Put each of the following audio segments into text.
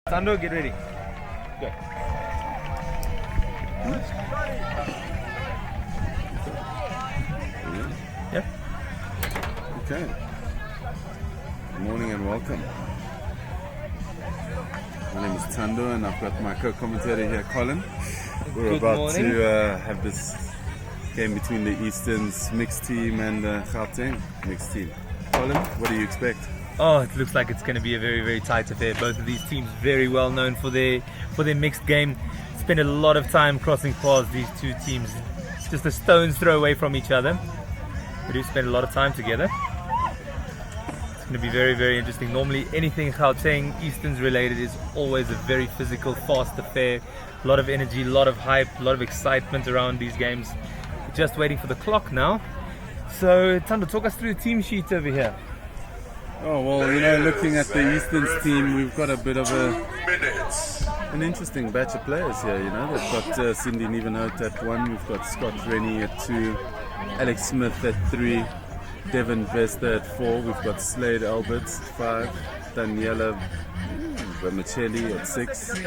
Sando, get ready. Go. Yeah. Okay. Good morning and welcome. My name is Tando and I've got my co-commentator here, Colin. We're Good about morning. to have this game between the Eastern's mixed team and the Gauteng mixed team. Colin, what do you expect? Oh, it looks like it's going to be a very, very tight affair. Both of these teams very well known for their mixed game. Spend a lot of time crossing paths. These two teams just a stone's throw away from each other. We do spend a lot of time together. It's going to be very, very interesting. Normally, anything Gauteng Easterns related is always a very physical, fast affair. A lot of energy, a lot of hype, a lot of excitement around these games. We're just waiting for the clock now. So, Tando, talk us through the team sheet over here. Oh, well, looking at the Eastern's team, we've got a bit of an interesting batch of players here, They've got Cindy Nevenhout at 1, we've got Scott Rennie at 2, Alex Smith at 3, Devin Vesta at 4, we've got Slade Alberts at 5, Daniela Vermicelli at 6,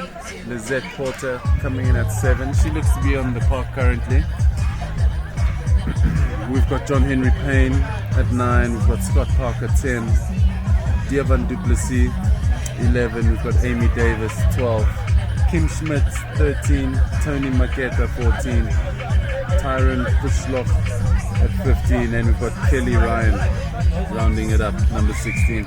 Lizette Porter coming in at 7. She looks to be on the park currently. We've got John Henry Payne at 9, we've got Scott Parker 10, Dievan Duplessis 11, we've got Amy Davis 12, Kim Schmidt 13, Tony Maketa 14, Tyron Pushlock at 15, and we've got Kelly Ryan rounding it up, number 16.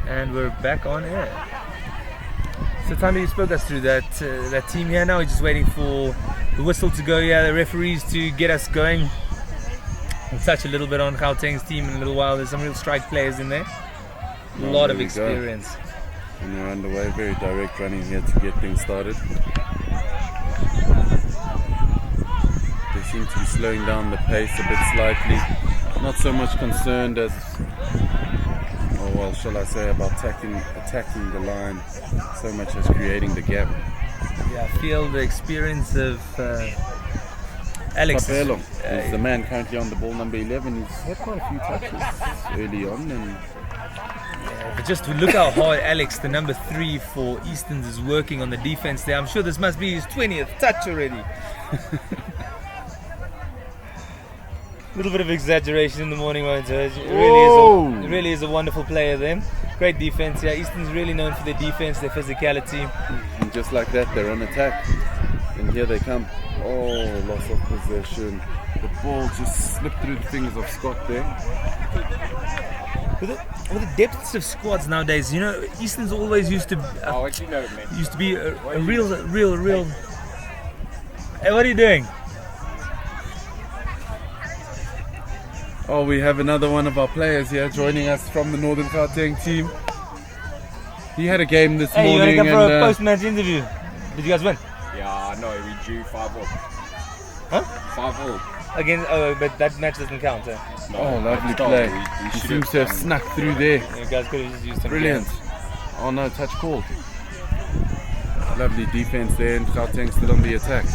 And we're back on air. So Tando, you spoke us through that team here. Now we're just waiting for the whistle to go here, the referees to get us going. We'll touch a little bit on Gauteng's team in a little while. There's some real strike players in there. A lot of experience. And we're underway, very direct running here to get things started. They seem to be slowing down the pace a bit slightly. Not so much concerned as, shall I say, about attacking the line so much as creating the gap. Yeah, I feel the experience of Alex. Papelo is the man currently on the ball, number 11. He's had quite a few touches early on. But just to look how hard Alex, the number 3 for Easterns, is working on the defense there. I'm sure this must be his 20th touch already. Little bit of exaggeration in the morning, won't it? It really is a wonderful player then. Great defense. Yeah, Easton's really known for their defense, their physicality. And just like that, they're on attack. And here they come. Oh, loss of possession. The ball just slipped through the fingers of Scott there. With the depths of squads nowadays, Easton's always used to be a real. Hey, what are you doing? Oh, we have another one of our players here joining us from the Northern Gauteng team. He had a game this morning. Hey, you want to come for a post-match interview? Did you guys win? Yeah, no, we drew 5-all. Huh? 5-all. Again, but that match doesn't count. Eh? No, lovely play. He seems to have snuck through there. You guys could have just used some Brilliant. Games. Oh no, touch called. Lovely defense there, and Gauteng still on the attack.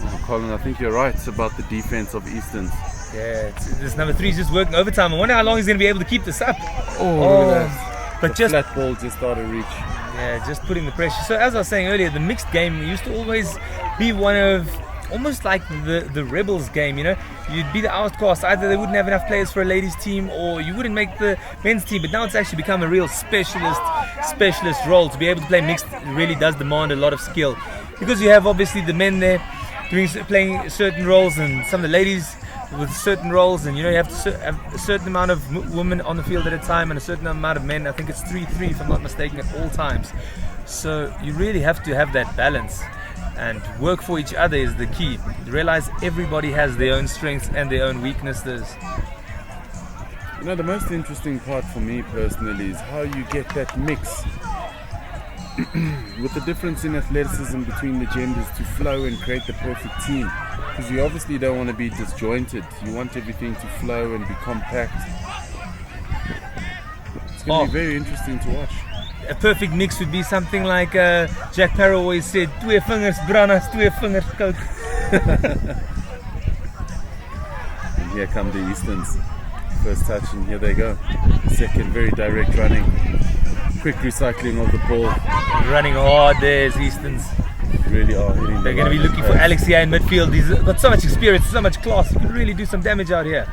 Oh, Colin, I think you're right about the defense of Easterns. Yeah, this number 3 is just working overtime. I wonder how long he's going to be able to keep this up. Oh, look at that. But The just flat ball just out of reach. yeah, just putting the pressure. So as I was saying earlier, the mixed game used to always be one of almost like the Rebels game, you know. You'd be the outcast. Either they wouldn't have enough players for a ladies team, or you wouldn't make the men's team. But now it's actually become a real specialist role. To be able to play mixed really does demand a lot of skill, because you have obviously the men there playing certain roles, and some of the ladies with certain roles, and you know you have to have a certain amount of women on the field at a time and a certain amount of men. I think it's 3-3 if I'm not mistaken at all times. So you really have to have that balance, and work for each other is the key. Realize everybody has their own strengths and their own weaknesses. You know, the most interesting part for me personally is how you get that mix with the difference in athleticism between the genders to flow and create the perfect team. Because you obviously don't want to be disjointed. You want everything to flow and be compact. It's going to be very interesting to watch. A perfect mix would be something like Jack Parrow always said, 2 vingers brannas, 2 vingers kook. And here come the Easterns. First touch, and here they go. Second, very direct running. Quick recycling of the ball. Running hard there is Easton's. Really are hitting. They're going to be looking for Alex here in midfield. He's got so much experience, so much class. He can really do some damage out here.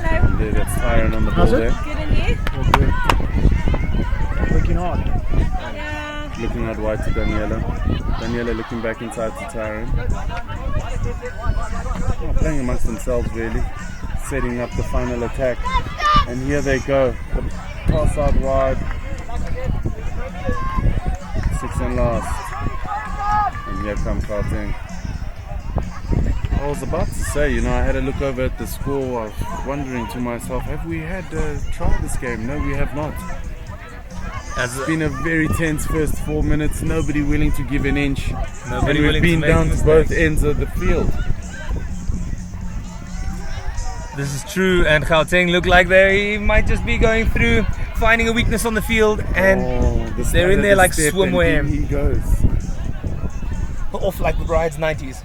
And there, that's Tyron on the ball there. Good in you? Working hard. Yeah. Looking out wide to Daniela. Daniela looking back inside to Tyron. Oh, playing amongst themselves really. Setting up the final attack. And here they go. The pass out wide. 6 and last. And here come Gauteng. I was about to say, you know, I had a look over at the score. I was wondering to myself, have we had tried this game? No, we have not. It's been a very tense first 4 minutes. Nobody willing to give an inch. Nobody and willing we've been to make down to mistakes. both ends of the field. This is true, and Gauteng look like he might just be going through, finding a weakness on the field, and they're in there like swimwear. He goes. Off like the bride's 90s.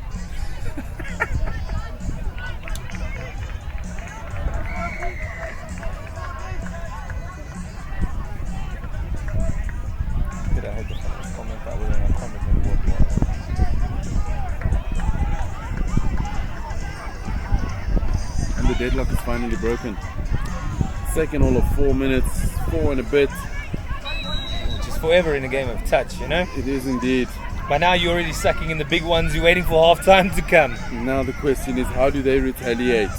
Did I have the final comment? That was in a comment, maybe what it was. And the deadlock is finally broken. Second all of 4 minutes, 4 and a bit. Which is forever in a game of touch, you know? It is indeed. By now you're already sucking in the big ones, you're waiting for half time to come. Now the question is, how do they retaliate?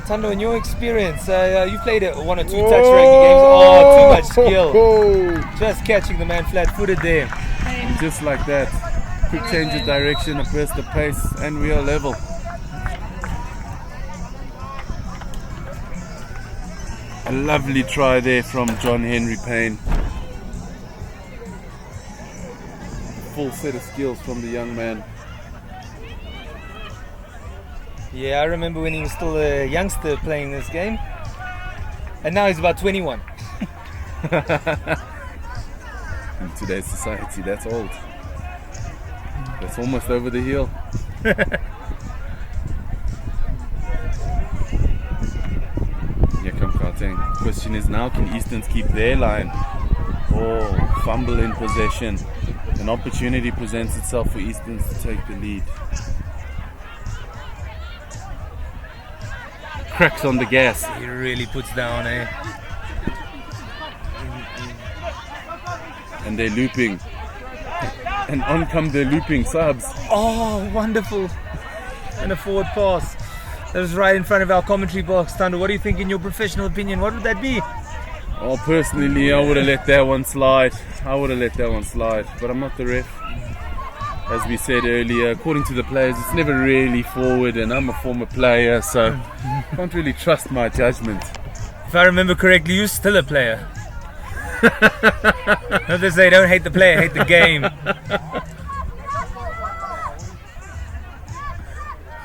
Tando, in your experience, you played 1 or 2 touch rugby games. Oh, too much skill. Oh, Just catching the man flat-footed there. and just like that, quick change of direction, a burst of pace, and we are level. A lovely try there from John Henry Payne. Full set of skills from the young man. Yeah, I remember when he was still a youngster playing this game. And now he's about 21. In today's society, that's old. That's almost over the hill. Here come Gauteng. Question is now, can Easterns keep their line? Oh, fumble in possession. An opportunity presents itself for Easterns to take the lead. Cracks on the gas. He really puts down, eh? And they're looping. And on come the looping subs. Oh, wonderful. And a forward pass. That was right in front of our commentary box. Tando, what do you think in your professional opinion? What would that be? Oh, personally, I would have let that one slide. But I'm not the ref. As we said earlier, according to the players, it's never really forward, and I'm a former player, so can't really trust my judgment. If I remember correctly, you're still a player. No, they say don't hate the player, hate the game.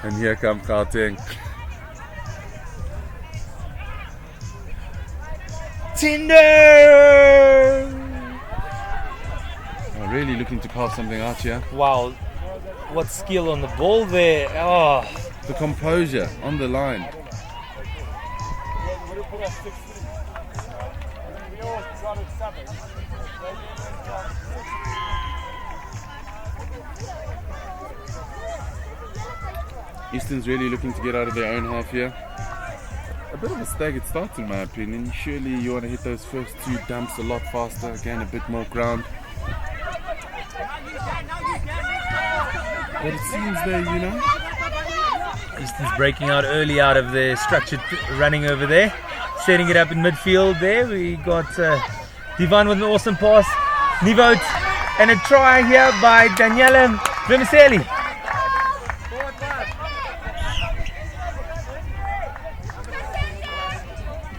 And here comes Gauteng. Tinder! Oh, really looking to carve something out here. Wow, what skill on the ball there. Oh, The composure on the line. Easton's really looking to get out of their own half here. A bit of a staggered start in my opinion. Surely you want to hit those first two dumps a lot faster, gain a bit more ground. But it seems they, Easton's breaking out early out of the structured running over there. Setting it up in midfield there. We got Divan with an awesome pass. Nivout and a try here by Daniela Vermicelli.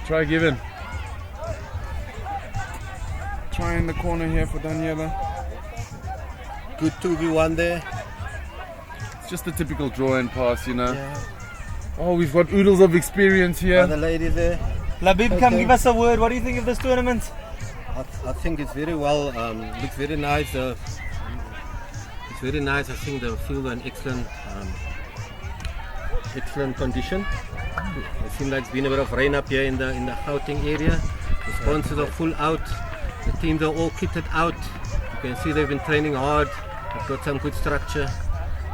Try given. Try in the corner here for Daniela. Good 2v1 there. It's just a typical draw-in pass, Oh, we've got oodles of experience here. Other lady there. Labib, come Okay. give us a word. What do you think of this tournament? I think it's very well. Looks very nice. It's very nice. I think the field are in excellent condition. It seems like it's been a bit of rain up here in the Gauteng area. The sponsors are full out. The teams are all kitted out. You can see they've been training hard. They've got some good structure.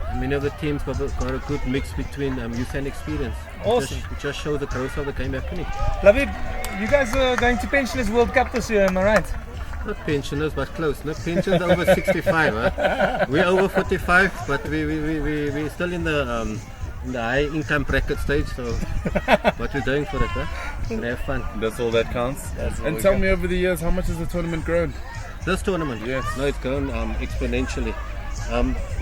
And many of the teams got a good mix between youth and experience. Awesome. It just shows the growth of the game happening. Labib, you guys are going to Pensioners World Cup this year, am I right? Not pensioners, but close. No pensions over 65. Huh? We're over 45, but we're still in the high income bracket stage. So, what we're doing for it, huh? We're have fun. That's all that counts. all And we tell can. me, over the years, how much has the tournament grown? This tournament, Yes. no, it's grown exponentially.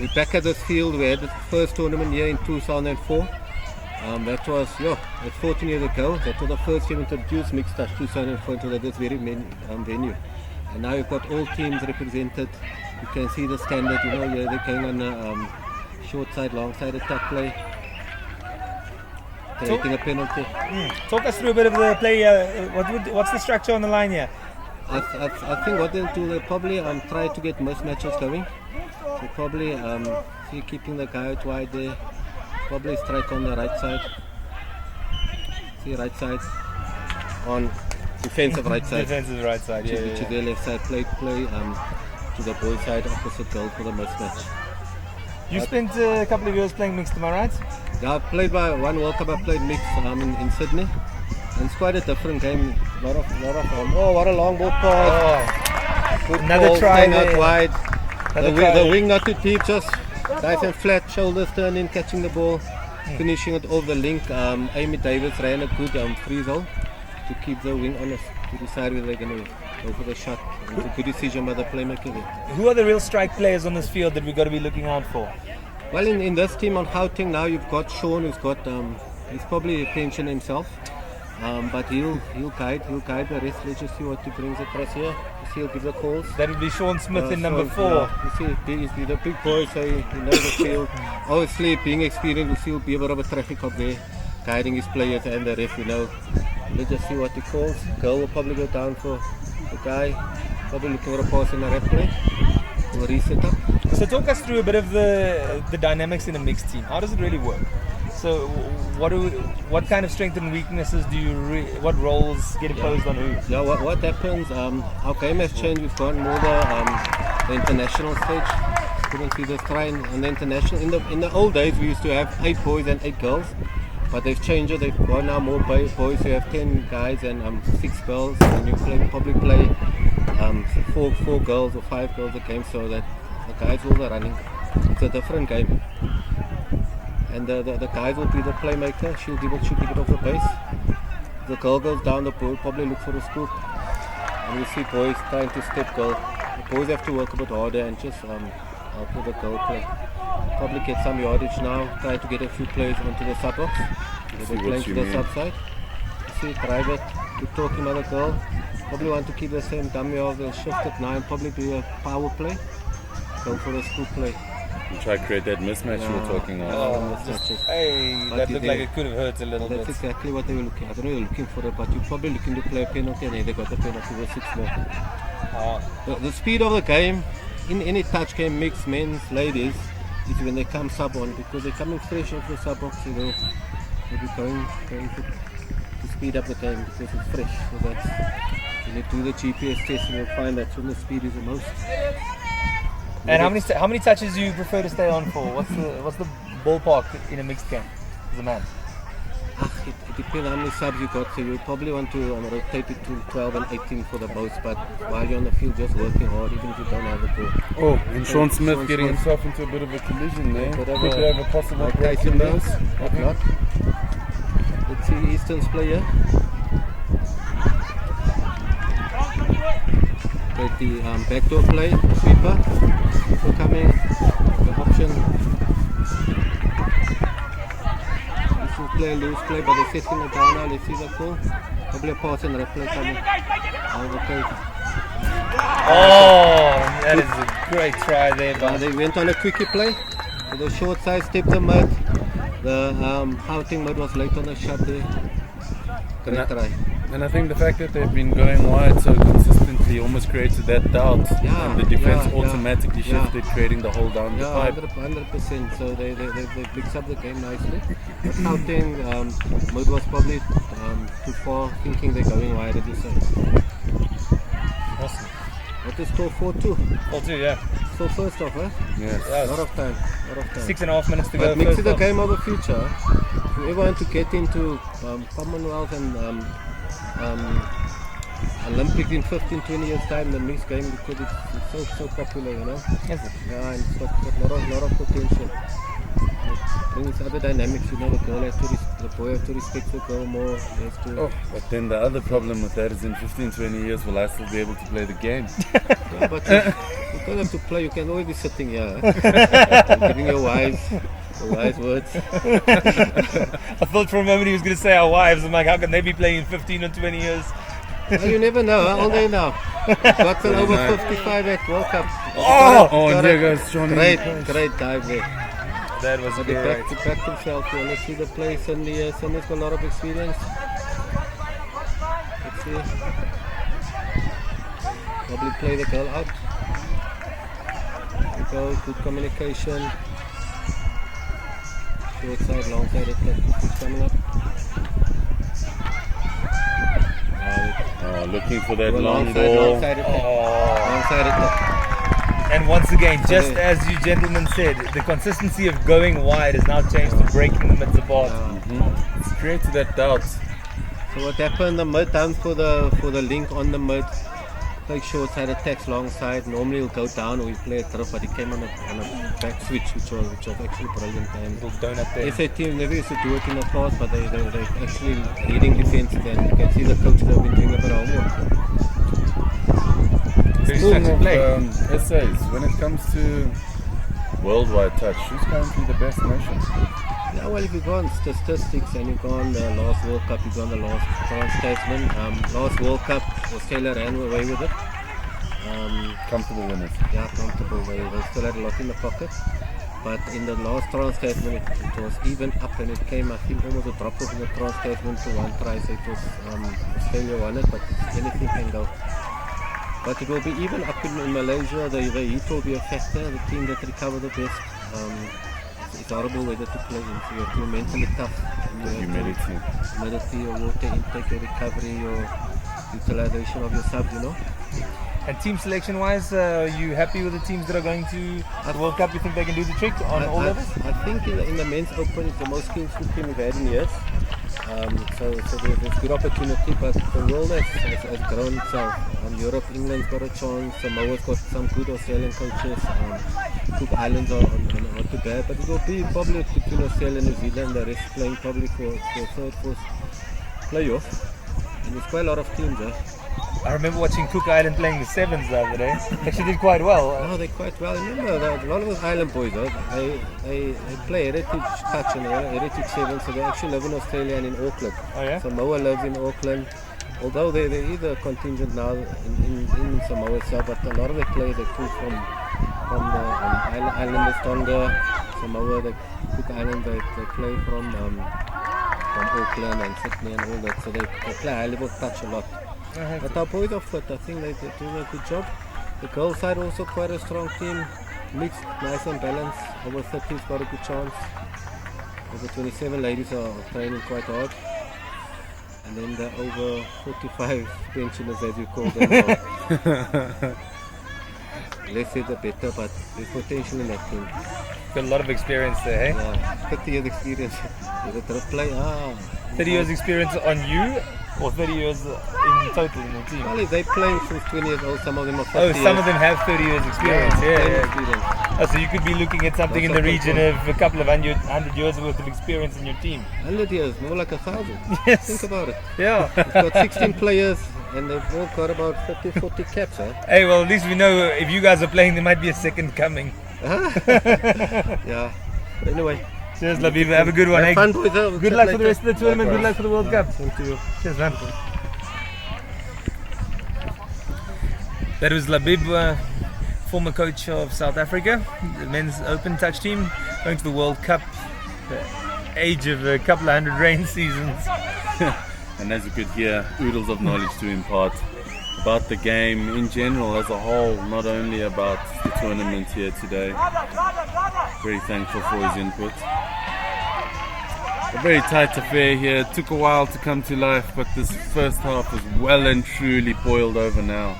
We're back at this field. We had the first tournament here in 2004. That was, that's 14 years ago. That was the first year we introduced mixed touch 2004 to this very venue. And now you've got all teams represented. You can see the standard, they're going on a short side, long side attack play. Creating a penalty. Talk us through a bit of the play. What's the structure on the line here? I think what they'll do, they'll probably try to get mismatches going. So probably see keeping the guy out wide there. Probably strike on the right side. See right side on defensive right side. Defensive right side, Which is their left side. Play to the ball side opposite goal for the mismatch. You spent a couple of years playing mixed, am I right? Yeah, I've played by one World Cup. I played mixed in Sydney, and it's quite a different game. Lot of oh, what a long ball pass! Good Another ball, try staying there. out wide. Another try The there. wing not too deep, just nice and flat. Shoulders turning, catching the ball, finishing it over the link. Amy Davis ran a good free zone to keep the wing honest, to decide whether they're going to go for the shot. It's a good decision by the playmaker there. Who are the real strike players on this field that we've got to be looking out for? Well, in this team on Gauteng now you've got Sean, who's got he's probably a pension himself, but he'll guide the rest. Let's just see what he brings across here. He'll give the calls. That would be Sean Smith in number So, 4. yeah, you see, he's a big boy, so he knows the field. Obviously, being experienced, he'll be a bit of a traffic up there, guiding his players and the rest. Let's just see what he calls. Girl will probably go down for the guy, probably looking for a pass in a red play. We'll reset up. So talk us through a bit of the dynamics in a mixed team. How does it really work? So what kind of strengths and weaknesses do you what roles get imposed on who? Yeah, what happens? Our game has changed. We've gone more the international stage. Couldn't see this try on the international. In the old days, we used to have 8 boys and 8 girls, but they've changed it. They've gone now more boys. You have 10 guys and 6 girls, and you probably play 4 girls or 5 girls a game, so that the guys will be running. It's a different game. And the guys will be the playmaker. She'll give it off the base. The girl goes down the pool, probably look for a scoop. And we see boys trying to step goal. The boys have to work a bit harder and just help with the goal play. Probably get some yardage now. Try to get a few players onto the sub box. They're playing to the sub side. You see, drive it. Keep talking about the goal. Probably want to keep the same dummy of the shift at 9. Probably do a power play. Go for a scoop play. And try to create that mismatch you were talking about. Hey, But that you looked did. like it could have hurt a little That's bit. exactly what they were looking. I don't know what they were looking for, but you're probably looking to play a penalty, and they got a penalty with 6 more. The speed of the game, in any touch game, mixed men's, ladies, is when they come sub on, because they're coming fresh off the sub box, so they'll be going to speed up the game because it's fresh. So that's, when you do the GPS test, you'll find that's when the speed is the most. And how many touches do you prefer to stay on for? What's the ballpark in a mixed game as a man? It depends how many subs you got, so you probably want to rotate it to 12 and 18 for the most, but while you're on the field just working hard, even if you don't have the ball. Oh, and Sean Smith Sean getting Smith. himself into a bit of a collision there. Bit of Could a- have a possible Like break Tyson in there. Mills, what not? Let's see Eastern's player. Get the backdoor play, sweeper. So coming, the option. Eastern's play, loose play, but they're setting it down now. Let's see the call. Probably a pass and replay coming. Oh, okay. Oh, that is a great try there, but They went on a quickie play. With a short side, stepped the mud. The outing mud was late on the shot there. Great try. And I think the fact that they've been going wide so consistently almost created that doubt. Yeah, And the defense yeah, automatically yeah. shifted, creating the hole down the Yeah, pipe. 100%. So they mixed up the game nicely. Outing mud was probably too far, thinking they're going wide, as you say. awesome. What is score 4-2? 4-2, yeah. So first off, huh? Yes. Yeah, Lot of time. 6.5 minutes to go. But mixing first the off. game of the future. If you ever want to get into Commonwealth and Olympics in 15-20 years time, the mixed game, because it's so popular, you know. Yes, sir. Yeah, and it's got a lot of potential. It brings other dynamics, you know. The boy has to respect the girl more. He has to, Oh, but then the other problem with that is in 15-20 years will I still be able to play the game? Yeah, but you don't have to play. You can always be sitting here, giving your wise words. I thought for a moment he was going to say our wives. I'm like, how can they be playing in 15 or 20 years? Well, you never know. How old are you now? Got till over 55 at World Cup. Oh, and there goes Johnny. Great dive there. That was But he great. backed himself here. Let's see the play. Cindy's got a lot of experience. Let's see. Probably play the girl out. There we go. Good communication. Short side, long side. It's coming up. Looking for that Long long side, ball. long side. Oh. Long side. And once again, just as you gentlemen said, the consistency of going wide has now changed to breaking the mids apart. It's created that doubt. So what happened? The mid down for the link on the mid. Play short side, attacks long side. Normally he'll go down or we play a drop, but he came on a back switch, which was actually brilliant. And Little donut there. SA team never used to do it in the past, but they actually leading defenses, and you can see the coaches have been doing a bit of homework. Very Speaking structured of play. essays, when it comes to worldwide touch, who's currently the best nation? Yeah, well, if you go on statistics and you go on the last World Cup, you go on the last France Tasman. Last World Cup, Australia ran away with it. Comfortable winners. Yeah, comfortable. They still had a lot in the pocket. But in the last France Tasman, it was even up, and it came, I think, almost a drop off in the France Tasman to one try. So it was Australia won it, but anything can go. But it will be even up in Malaysia. The heat will be a factor. The team that recover the best. It's horrible weather to play in, so you have to be mentally tough. And you have to- humidity, your water intake, your recovery, your utilization of your subs, you know. And team selection wise, are you happy with the teams that are going to the World Cup? You think they can do the trick on all levels? I think in the men's open, it's the most skillful team we've had in years. So there's good opportunity, but the world has grown itself. Europe, England's got a chance. Samoa's got some good Australian coaches. Cook Islands are not too bad, but it will be probably between Australia and New Zealand. The rest playing probably for third, fourth playoff. And there's quite a lot of teams there. I remember watching Cook Island playing the sevens the other day. Actually did quite well. Oh, they're quite well. Remember, a lot of those island boys, they play Heritage Touch and Heritage 7, so they actually live in Australia and in Auckland. Oh yeah? Samoa lives in Auckland, although they're either contingent now in Samoa itself, but a lot of the players they come from from the Islanders, Tonga, Samoa, the Cook Islands. They play from Auckland and Sydney and all that. So they play high level touch a lot. But our boys are fit. I think they're doing a good job. The girls side also quite a strong team. Mixed, nice and balanced. Over 30's got a good chance. Over 27 ladies are training quite hard. And then the over 45 pensioners, as you call them, are less said the better, but there's potential in that team. Got a lot of experience there, hey? Yeah, 30 years experience. You're a third play. 30 years experience on you, or 30 years in total in the team? Well, they playing since 20 years old. Some of them are 50 Oh, some of them have 30 years experience. Yeah. experience. Oh, so you could be looking at something in the region of a couple of hundred years worth of experience in your team. 100 years, more like 1,000. Yes. Think about it. Yeah. We've got 16 players and they've all got about 30, 40 caps. Hey, well, at least we know if you guys are playing, there might be a second coming. Yeah. But anyway. Cheers, Labib. Have a good one. Hey, Fun, boys. We'll good chat luck for the later. rest of the tournament. Good luck for the World Cup. Thank you. Cheers, man. That was Labib, former coach of South Africa, the men's open touch team, going to the World Cup, the age of a couple of hundred rain seasons. And as you could hear, oodles of knowledge to impart about the game in general as a whole, not only about the tournament here today. Very thankful for his input. A very tight affair here. It took a while to come to life, but this first half is well and truly boiled over now.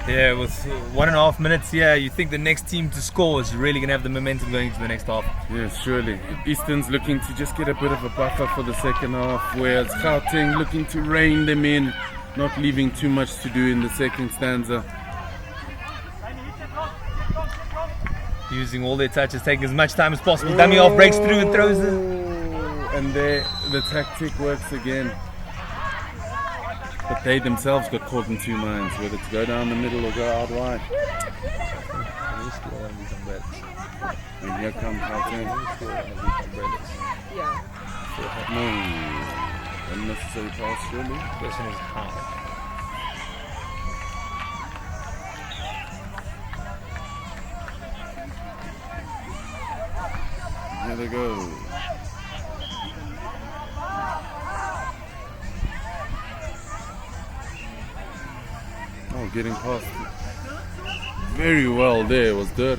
Yeah, it was 1.5 minutes. Yeah, you think the next team to score is really going to have the momentum going into the next half. Yes, surely. Eastern's looking to just get a bit of a buffer for the second half, whereas Gauteng looking to rein them in, not leaving too much to do in the second stanza. Using all their touches, taking as much time as possible. Dummy off, breaks through and throws it. And there, the tactic works again. But they themselves got caught in two minds, whether to go down the middle or go out wide. And here comes Gauteng. No, unnecessary pass, surely. Question is how. Here they go. Oh, getting past very well there was Dirk.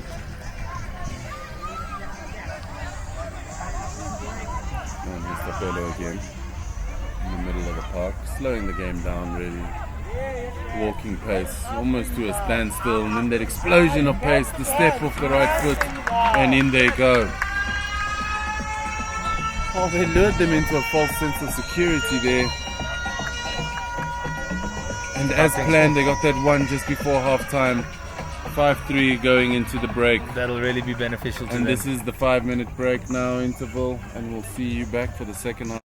And Mr. Fellow again in the middle of the park, slowing the game down really. Walking pace, almost to a standstill, and then that explosion of pace, the step off the right foot, and in they go. Oh, they lured them into a false sense of security there. And as planned, they got that one just before half-time. 5-3 going into the break. That'll really be beneficial to them. And this is the 5-minute break now, interval, and we'll see you back for the second half.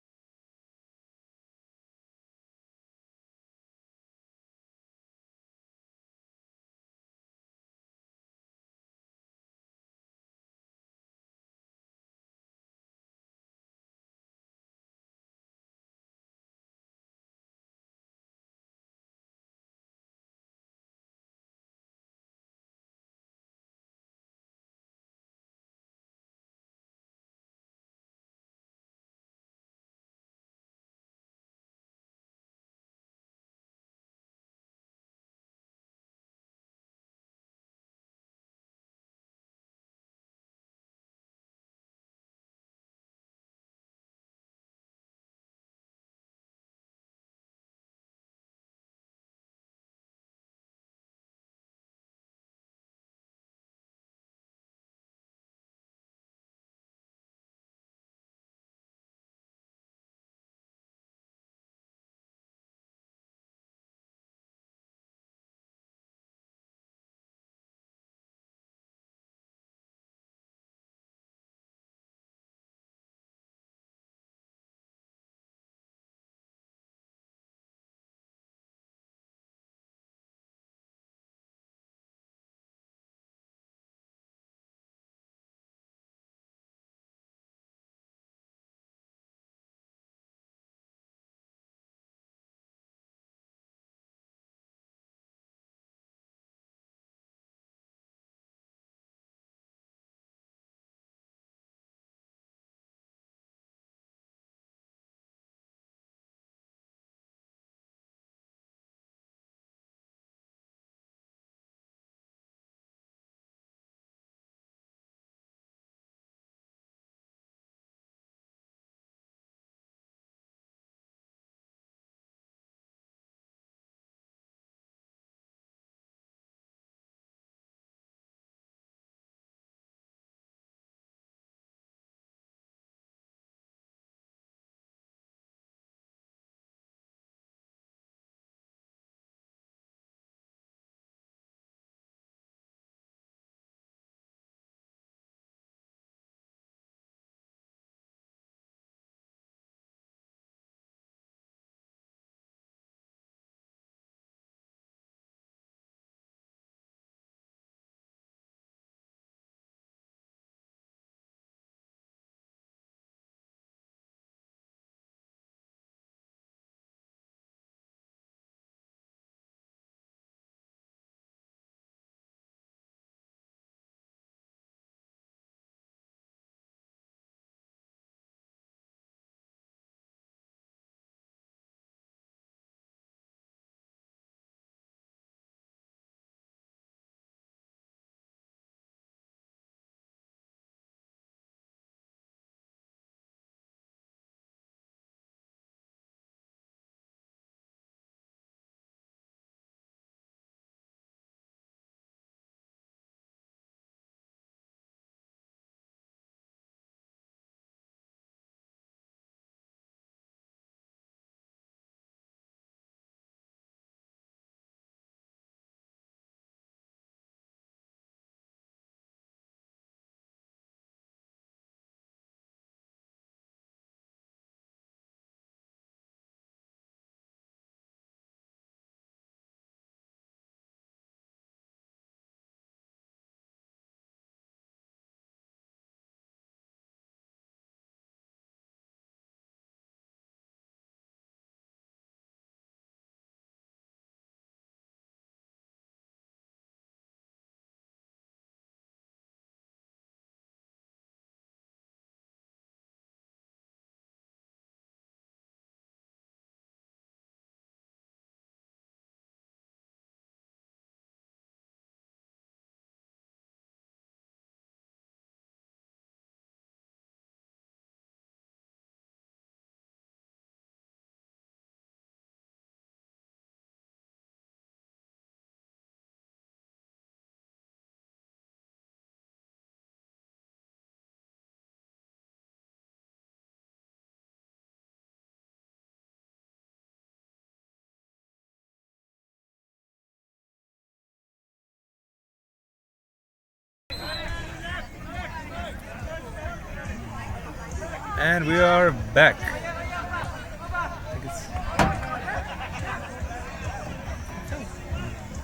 And we are back.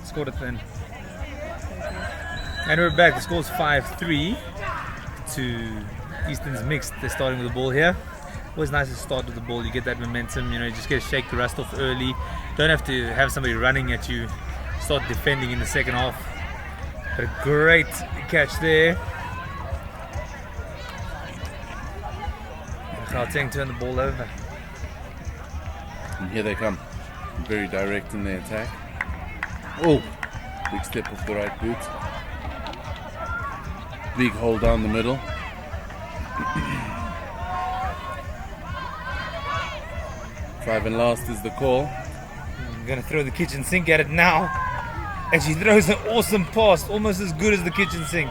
Scored at the end. And we're back. The score's 5-3 to Eastern's mixed. They're starting with the ball here. Always nice to start with the ball. You get that momentum. You just get to shake the rust off early. Don't have to have somebody running at you. Start defending in the second half. But a great catch there. Gauteng turn the ball over. And here they come. Very direct in their attack. Oh, big step off the right boot. Big hole down the middle. Five and last is the call. I'm going to throw the kitchen sink at it now. And she throws an awesome pass, almost as good as the kitchen sink.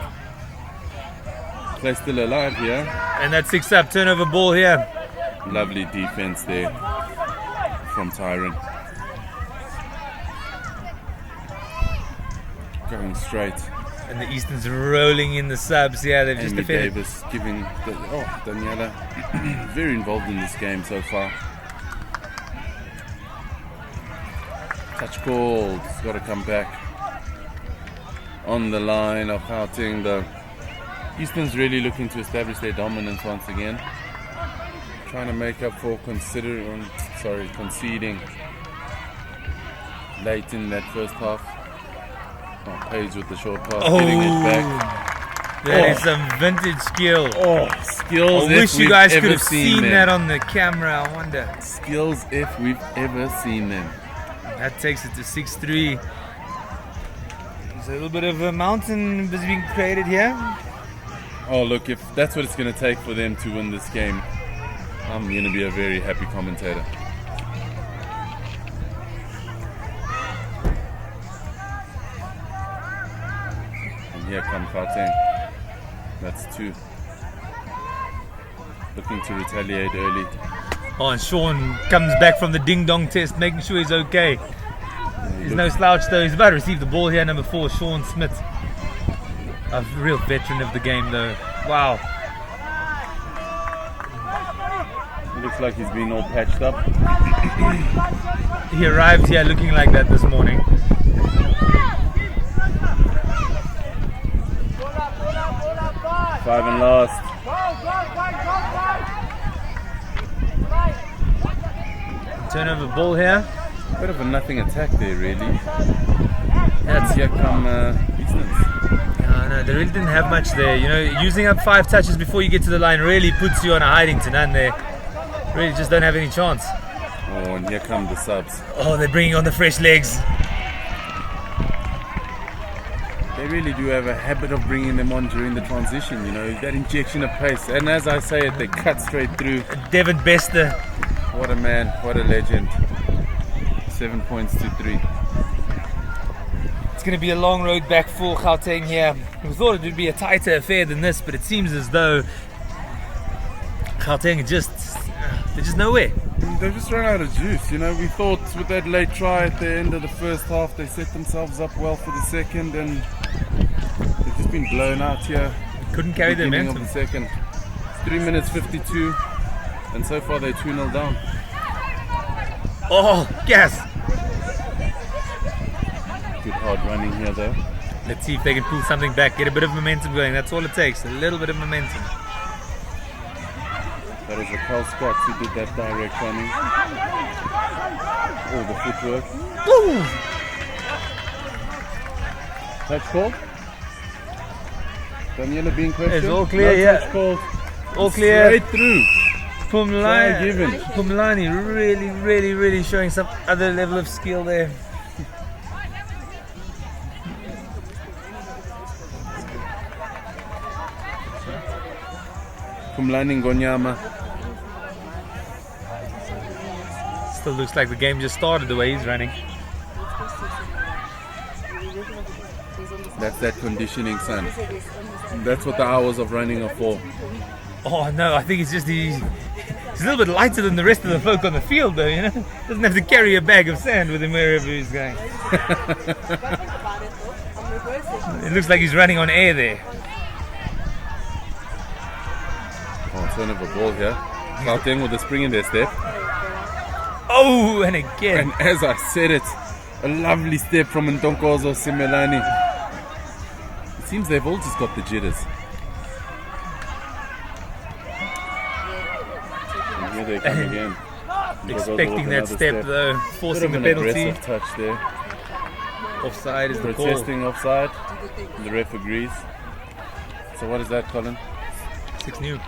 Play still alive here. And that's 6-up, turnover ball here. Lovely defense there from Tyron. Going straight. And the Eastern's rolling in the subs. Yeah, they've just Amy defended. Davis giving Daniela very involved in this game so far. Touch called. It's got to come back on the line of Gauteng though. Eastern's really looking to establish their dominance once again. Trying to make up for conceding late in that first half. Oh, Page with the short pass, getting it back. That is some vintage skill. Oh, skills! I wish you guys could have seen that on the camera. I wonder. Skills if we've ever seen them. That takes it to 6-3. There's a little bit of a mountain being created here. Oh, look, if that's what it's going to take for them to win this game, I'm going to be a very happy commentator. And here come Gauteng. That's 2. Looking to retaliate early. Oh, and Sean comes back from the ding-dong test, making sure he's okay. He's no slouch though. He's about to receive the ball here, number 4, Sean Smith. A real veteran of the game though. Wow. Looks like he's been all patched up. He arrived here looking like that this morning. Five and last. Turnover ball here. Bit of a nothing attack there, really. Here come Eastern's. No, they really didn't have much there. Using up 5 touches before you get to the line really puts you on a hiding to none there. Really just don't have any chance. Oh, and here come the subs. Oh, they're bringing on the fresh legs. They really do have a habit of bringing them on during the transition, that injection of pace. And as I say it, they cut straight through. Devin Bester. What a man, what a legend. 7 points to 3. It's going to be a long road back for Gauteng here. We thought it would be a tighter affair than this, but it seems as though Gauteng they're just nowhere. They've just run out of juice, We thought with that late try at the end of the first half, they set themselves up well for the second, and they've just been blown out here. Couldn't carry the Beginning momentum. of the second. 3 minutes 52, and so far they're 2-0 down. Oh, gas! Good hard running here though. Let's see if they can pull something back, get a bit of momentum going. That's all it takes, a little bit of momentum. That is a Carl Scott who did that direct running. All the footwork. Woo! Touch called? Daniela being questioned? It's all clear, no yeah. Touch called. All clear. Straight through. Given. Pumlani really showing some other level of skill there. Pumlani Ngonyama. Still looks like the game just started the way he's running. That's that conditioning, son. That's what the hours of running are for. Oh no, I think it's just he's a little bit lighter than the rest of the folk on the field though, Doesn't have to carry a bag of sand with him wherever he's going. It looks like he's running on air there. Oh, turn of a ball here. Gauteng with a spring in their step. Oh, and again. And as I said it, a lovely step from Ntonkozo Simelani. It seems they've all just got the jitters. And here they come again. Expecting that step though, forcing the Bit of an penalty. aggressive touch there. Offside is the call. Protesting offside. The ref agrees. So what is that, Colin? 6 new.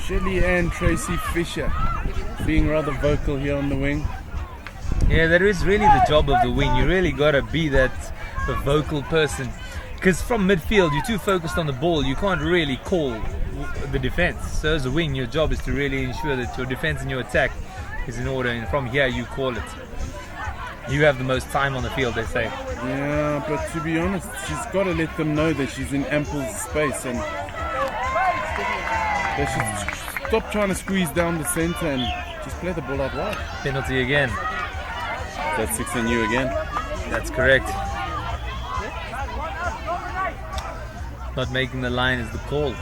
Shelly Ann Tracy Fisher being rather vocal here on the wing. Yeah, that is really the job of the wing. You really got to be that a vocal person. Because from midfield, you're too focused on the ball. You can't really call the defense. So as a wing, your job is to really ensure that your defense and your attack is in order. And from here, you call it. You have the most time on the field, they say. Yeah, but to be honest, she's got to let them know that she's in ample space and they should stop trying to squeeze down the centre and just play the ball out wide. Penalty again. That's 6 and you again. That's correct. Not making the line is the call.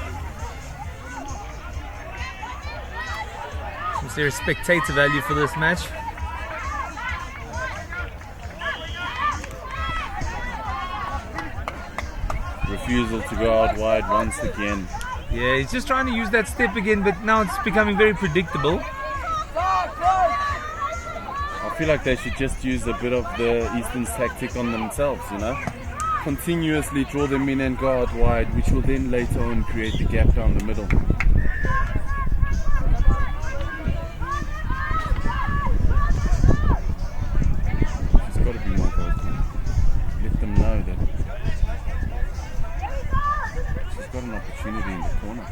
Is there a spectator value for this match? Refusal to go out wide once again. Yeah, he's just trying to use that step again, but now it's becoming very predictable. I feel like they should just use a bit of the Eastern's tactic on themselves, you know? Continuously draw them in and go out wide, which will then later on create the gap down the middle. She's got to be more vocal. Let them know that she's got an opportunity in the corner.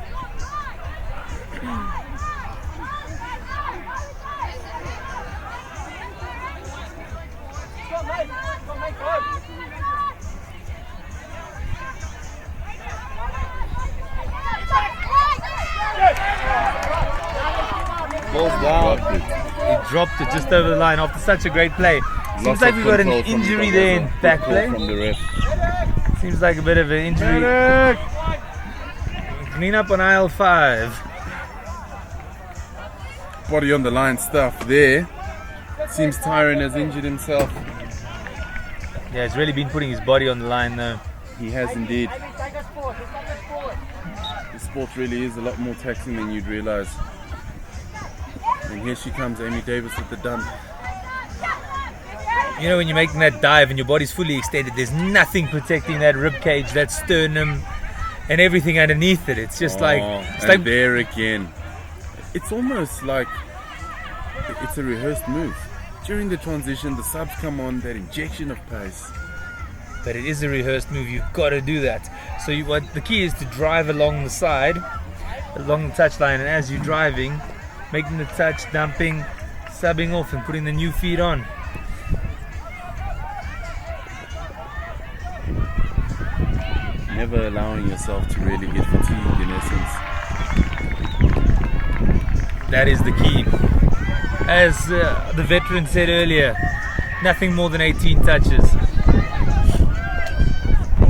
Ball's down. Dropped it. He dropped it just over the line after such a great play. Seems Lots like of we've got an control from injury Ntonkozo. there in Good back call play. from the ref. Seems like a bit of an injury. Clean up on aisle 5. Body on the line stuff there. Seems Tyron has injured himself. Yeah, he's really been putting his body on the line though. He has indeed. The sport really is a lot more taxing than you'd realise. And here she comes, Amy Davis with the dump. You know, when you're making that dive and your body's fully extended, there's nothing protecting that rib cage, that sternum, and everything underneath it. It's just like, it's and like there again. It's almost like it's a rehearsed move. During the transition, the subs come on, that injection of pace. but it is a rehearsed move. You've got to do that. So what the key is to drive along the side, along the touchline, and as you're driving, making the touch, dumping, subbing off, and putting the new feet on. Never allowing yourself to really get fatigued in essence. That is the key. As the veteran said earlier, nothing more than 18 touches.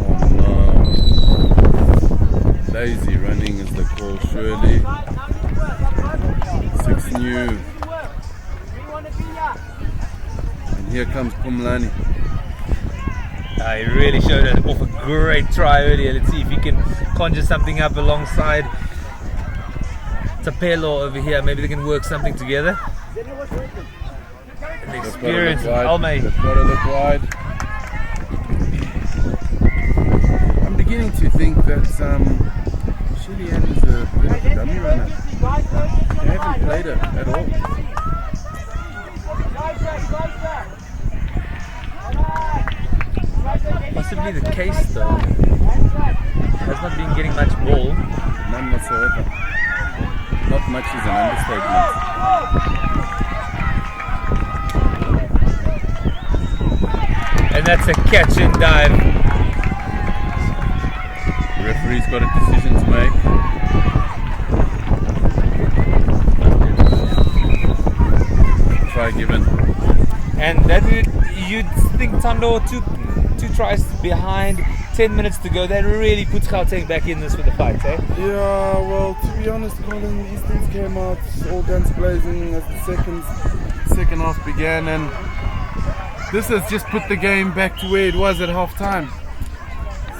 Oh no. Lazy running is the call, surely. 6 new. And here comes Pumlani. He really showed off a great try earlier. Let's see if he can conjure something up alongside Tapelo over here. Maybe they can work something together. The experience of Almay. They've got to look wide. I'm beginning to think that Shilian is a bit of a dummy runner. They haven't played her at all. Possibly the case though. Has not been getting much ball. None whatsoever. Not much is an understatement. And that's a catch and dive. The referee's got a decision to make. Try given. And that you'd think Tando, two tries behind, 10 minutes to go, that really puts Gauteng back in this with the fight, eh? Yeah, well, to be honest, Colin, the Easterns came out all guns blazing as the second half began, and this has just put the game back to where it was at half time.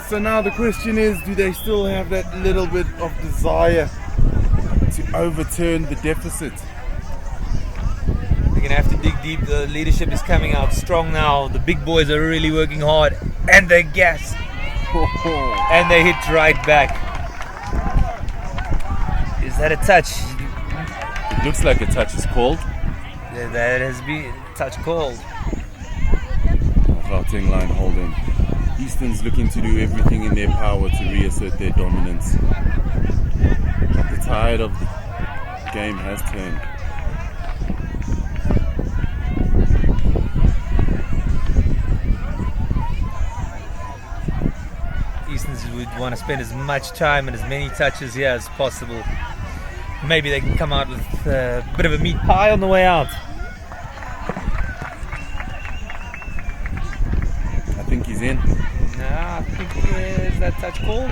So now the question is, do they still have that little bit of desire to overturn the deficit? They're going to have to dig deep. The leadership is coming out strong now. The big boys are really working hard, and they gas. And they hit right back. Is that a touch? It looks like a touch is called. That has been touch called. Gauteng line holding. Eastern's looking to do everything in their power to reassert their dominance. But the tide of the game has turned. Easterns would want to spend as much time and as many touches here as possible. Maybe they can come out with a bit of a meat pie on the way out. I think he's in. Nah, I think is that touch called?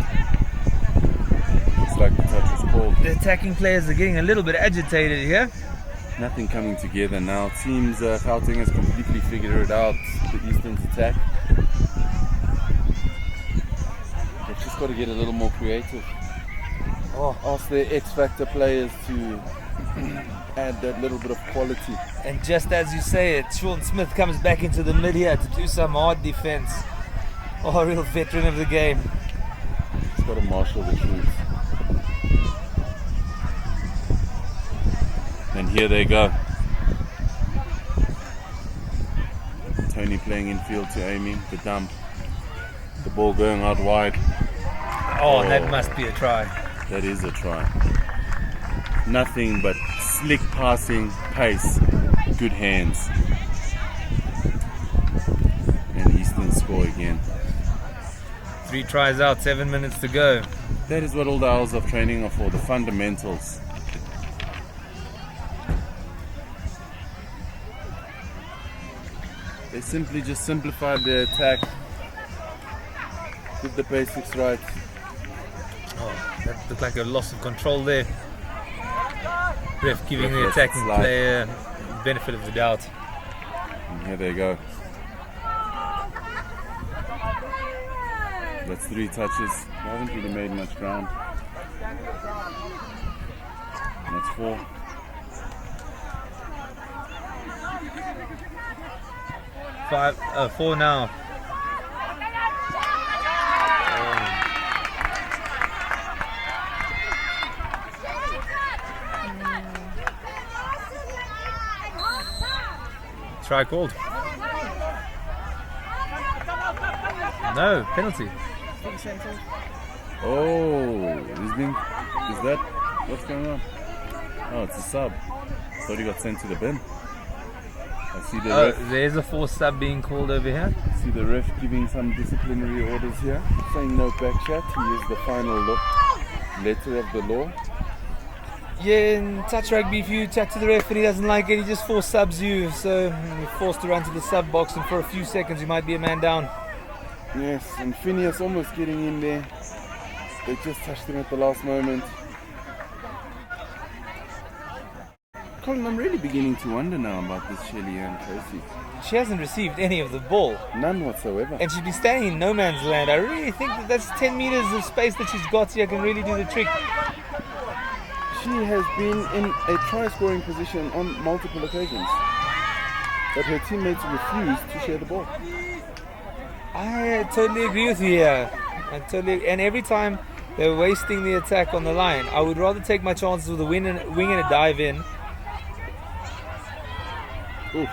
Looks like the touch is called. The attacking players are getting a little bit agitated here. Nothing coming together now. Teams Gauteng has completely figured it out. The Eastern's attack. They've just got to get a little more creative. Ask their X-Factor players to add that little bit of quality. And just as you say it, Sean Smith comes back into the mid here to do some hard defense. Oh, a real veteran of the game. He's got to marshal the troops. And here they go. Tony playing infield to Amy, the dump. The ball going out wide. Oh, that must be a try. That is a try. Nothing but slick passing, pace, good hands. And Eastern score again. 3 tries out, 7 minutes to go. That is what all the hours of training are for, the fundamentals. They simply just simplified their attack. Get the basics right. Oh, that looked like a loss of control there. Ref giving the Ref attacking slide. player benefit of the doubt. And here they go. That's 3 touches. They haven't really made much ground. That's 4. Four now. Try called. No, penalty. Oh, is that what's going on? Oh, it's a sub. Thought he got sent to the bin. I see the ref. There's a forced sub being called over here. See the ref giving some disciplinary orders here, saying no back chat. He is the final letter of the law. Yeah, in touch rugby, if you chat to the ref and he doesn't like it, he just force subs you. So you're forced to run to the sub box, and for a few seconds you might be a man down. Yes, and Phineas almost getting in there. They just touched him at the last moment. Colin, I'm really beginning to wonder now about this Shelly Ann Tracy. She hasn't received any of the ball, None whatsoever. and she's been standing in no man's land. I really think that's 10 meters of space that she's got here can really do the trick. She has been in a try-scoring position on multiple occasions, but her teammates refused to share the ball. I totally agree with you here. And every time they're wasting the attack on the line, I would rather take my chances with a wing and a dive in. Oof.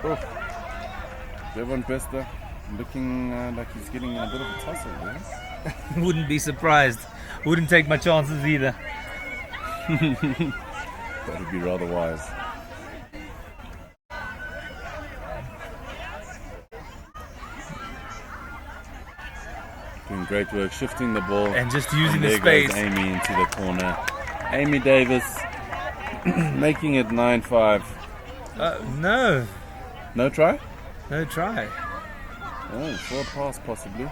Oof. Devon Bester looking like he's getting in a bit of a tussle there. Wouldn't be surprised. Wouldn't take my chances either. That would be rather wise. Doing great work, shifting the ball. And just using And the there space. goes Amy into the corner. Amy Davis making it 9-5. No. No try? No try. Oh, short pass possibly.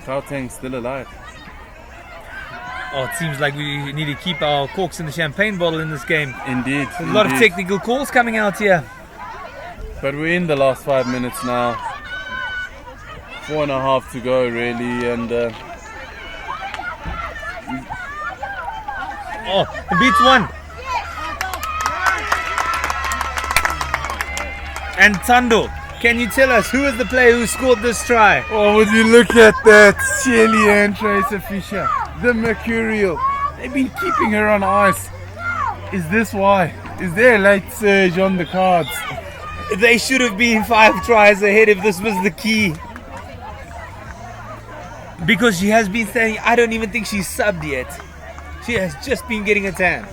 Gauteng still alive. Oh, it seems like we need to keep our corks in the champagne bottle in this game. Indeed. There's a lot of technical calls coming out here. But we're in the last 5 minutes now. 4.5 to go, really, and it beats one. And Tando, can you tell us who is the player who scored this try? oh, would you look at that, Shelly and Tracer Fisher, the Mercurial. They've been keeping her on ice. Is this why? Is there a late surge on the cards? They should have been 5 tries ahead if this was the key. Because she has been saying, I don't even think she's subbed yet. She has just been getting a tan.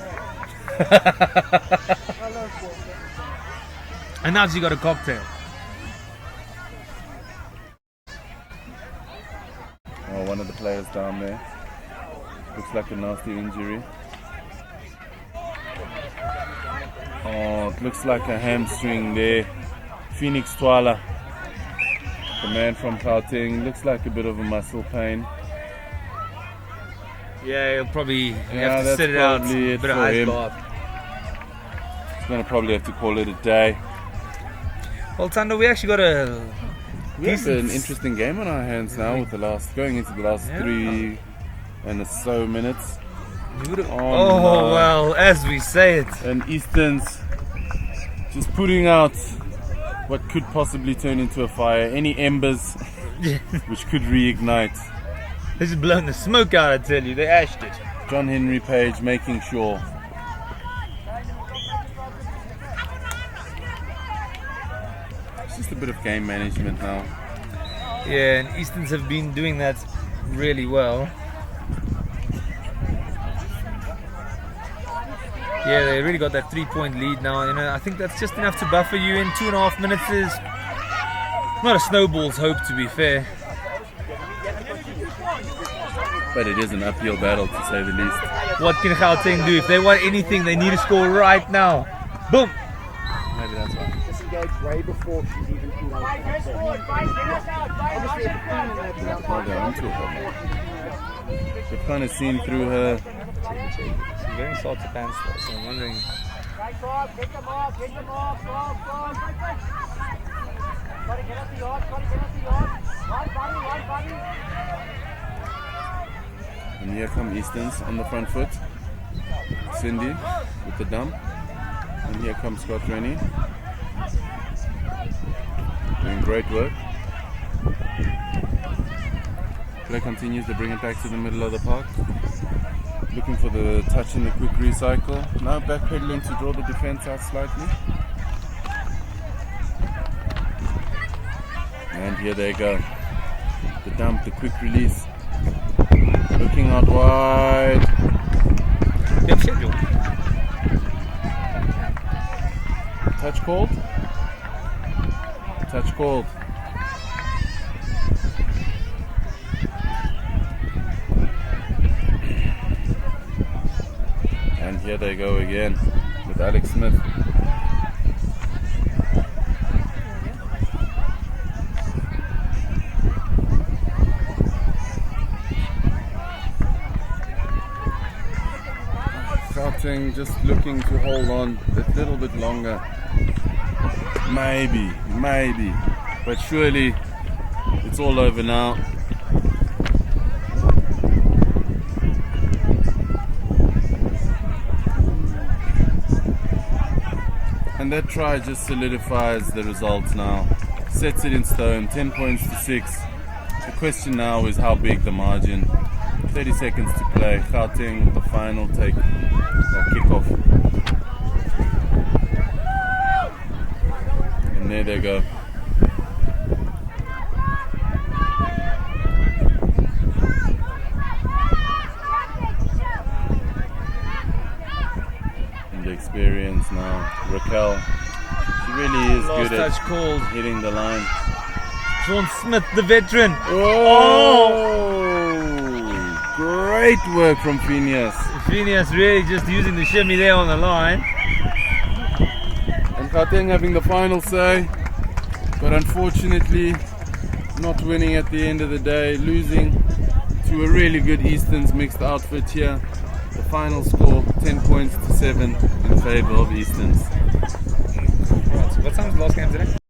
And now she got a cocktail. Oh, one of the players down there. Looks like a nasty injury. Oh, it looks like a hamstring there. Phoenix Twala, the man from Gauteng, looks like a bit of a muscle pain. Yeah, he'll probably have to that's sit it out. probably A it bit of for ice him. bath. He's going to probably have to call it a day. Well, Tando, we actually got a We have an interesting game on our hands now with going into the last 3 and so minutes. Oh, no. well, as we say it. And Eastern's just putting out what could possibly turn into a fire. Any embers which could reignite. This is blowing the smoke out, I tell you. They ashed it. John Henry Page making sure. It's just a bit of game management now. Yeah, and Easterns have been doing that really well. Yeah, they really got that 3-point lead now. You know, I think that's just enough to buffer you in 2.5 minutes. Is not a snowball's hope, to be fair. But it is an uphill battle, to say the least. What can Gauteng do? If they want anything, they need to score right now. Boom! Maybe that's why. Disengaged way before she's even pulled out. Oh, they're onto her. They've kind of seen through her. She's wearing salty pants though, so I'm wondering. And here come Easterns on the front foot. Cindy with the dump. And here comes Scott Rennie. Doing great work. Play continues to bring it back to the middle of the park. Looking for the touch and the quick recycle. Now backpedaling to draw the defense out slightly. And here they go. The dump, the quick release. Looking out wide. Big schedule. Touch called. Touch called. And here they go again with Alex Smith. Gauteng just looking to hold on a little bit longer. Maybe, but surely it's all over now. And that try just solidifies the results now. Sets it in stone, 10 points to 6. The question now is how big the margin. 30 seconds to play. Gauteng with the final take, kickoff. And there they go. And the experience now. Raquel, she really is Last good at touch called. hitting the line. Sean Smith, the veteran. Oh! Great work from Phineas. Phineas really just using the shimmy there on the line. And Gauteng having the final say, but unfortunately not winning at the end of the day, losing to a really good Easterns mixed outfit here. The final score 10 points to 7 in favour of Easterns. Right, so what time's the last game today?